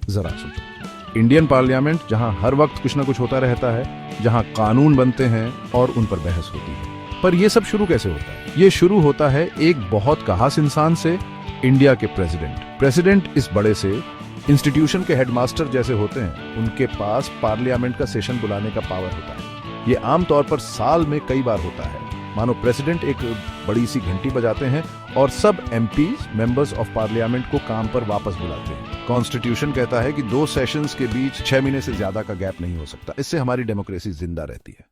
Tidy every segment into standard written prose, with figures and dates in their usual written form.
जरा सोचो, Indian parliament जहां हर वक्त कुछ ना कुछ होता रहता है, जहां कानून बनते हैं और उन पर बहस होती है। पर यह सब शुरू कैसे होता है? ये शुरू होता है एक बहुत खास इंसान से, इंडिया के प्रेसिडेंट इस बड़े से इंस्टीट्यूशन के हेडमास्टर जैसे होते हैं। उनके पास पार्लियामेंट का सेशन बुलाने का पावर होता है। ये आमतौर पर साल में कई बार होता है। मानो प्रेसिडेंट एक बड़ी सी घंटी बजाते हैं और सब एमपीज, मेंबर्स ऑफ पार्लियामेंट को काम पर वापस बुलाते हैं। कॉन्स्टिट्यूशन कहता है कि 2 सेशंस के बीच 6 महीने से ज्यादा का गैप नहीं हो सकता। इससे हमारी डेमोक्रेसी जिंदा रहती है।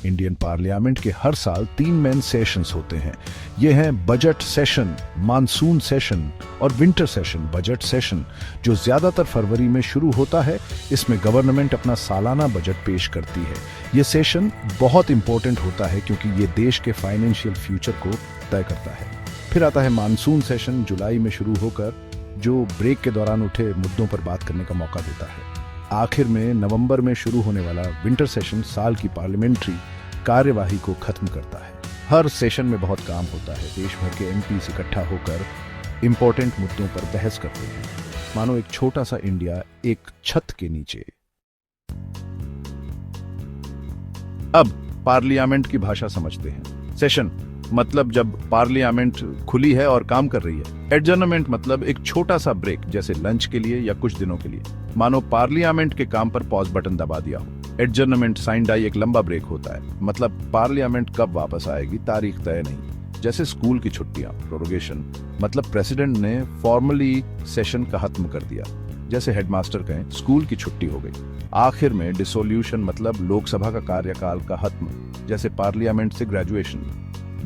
इंडियन पार्लियामेंट के हर साल 3 मेन सेशंस होते हैं। ये हैं बजट सेशन, मानसून सेशन और विंटर सेशन। बजट सेशन जो ज्यादातर फरवरी में शुरू होता है, इसमें गवर्नमेंट अपना सालाना बजट पेश करती है। ये सेशन बहुत इंपॉर्टेंट होता है क्योंकि ये देश के फाइनेंशियल फ्यूचर को तय करता है। फिर आता है मानसून सेशन, जुलाई में शुरू होकर, जो ब्रेक के दौरान उठे मुद्दों पर बात करने का मौका देता है। आखिर में नवंबर में शुरू होने वाला विंटर सेशन साल की पार्लियामेंट्री कार्यवाही को खत्म करता है। हर सेशन में बहुत काम होता है। देश भर के एमपीज इकट्ठा होकर इंपॉर्टेंट मुद्दों पर बहस करते हैं। मानो एक छोटा सा इंडिया एक छत के नीचे। अब पार्लियामेंट की भाषा समझते हैं। सेशन मतलब जब पार्लियामेंट खुली है और काम कर रही है। एडजर्नमेंट मतलब एक छोटा सा ब्रेक, जैसे लंच के लिए या कुछ दिनों के लिए। मानो पार्लियामेंट के काम पर पॉज बटन दबा दिया हो। एडजर्नमेंट साइन डाई एक लंबा ब्रेक होता है, मतलब पार्लियामेंट कब वापस आएगी तारीख तय नहीं। जैसे स्कूल की छुट्टियां, प्रोरोगेशन मतलब प्रेसिडेंट ने फॉर्मली सेशन का खत्म कर दिया। जैसे हेडमास्टर कहें स्कूल की छुट्टी हो गई। आखिर में डिसोल्यूशन मतलब लोकसभा का कार्यकाल का खत्म, जैसे पार्लियामेंट से ग्रेजुएशन।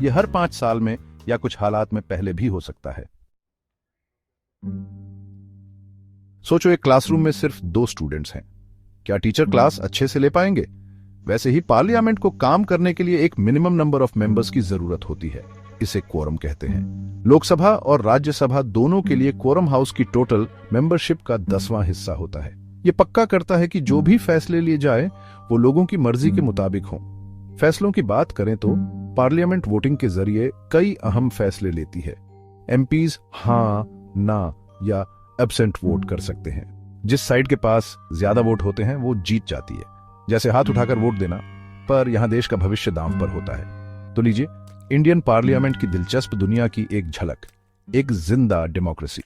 यह हर 5 साल में या कुछ हालात में पहले भी हो सकता है। सोचो एक क्लासरूम में सिर्फ 2 स्टूडेंट्स हैं। क्या टीचर क्लास अच्छे से ले पाएंगे? वैसे ही पार्लियामेंट को काम करने के लिए एक मिनिमम नंबर ऑफ मेंबर्स की जरूरत होती है। इसे क्वोरम कहते हैं। लोकसभा और राज्यसभा दोनों के लिए क्वोरम हाउस की टोटल मेंबरशिप का 10वां हिस्सा होता है। यह पक्का करता है कि जो भी फैसले लिए जाए वो लोगों की मर्जी के मुताबिक हों। फैसलों की बात करें तो पार्लियामेंट वोटिंग के जरिए कई अहम फैसले लेती है। एमपीज हां, ना या एब्सेंट वोट कर सकते हैं। जिस साइड के पास ज्यादा वोट होते हैं वो जीत जाती है। जैसे हाथ उठाकर वोट देना, पर यहां देश का भविष्य दांव पर होता है। तो लीजिए इंडियन पार्लियामेंट की दिलचस्प दुनिया की एक झलक, एक जिंदा डेमोक्रेसी।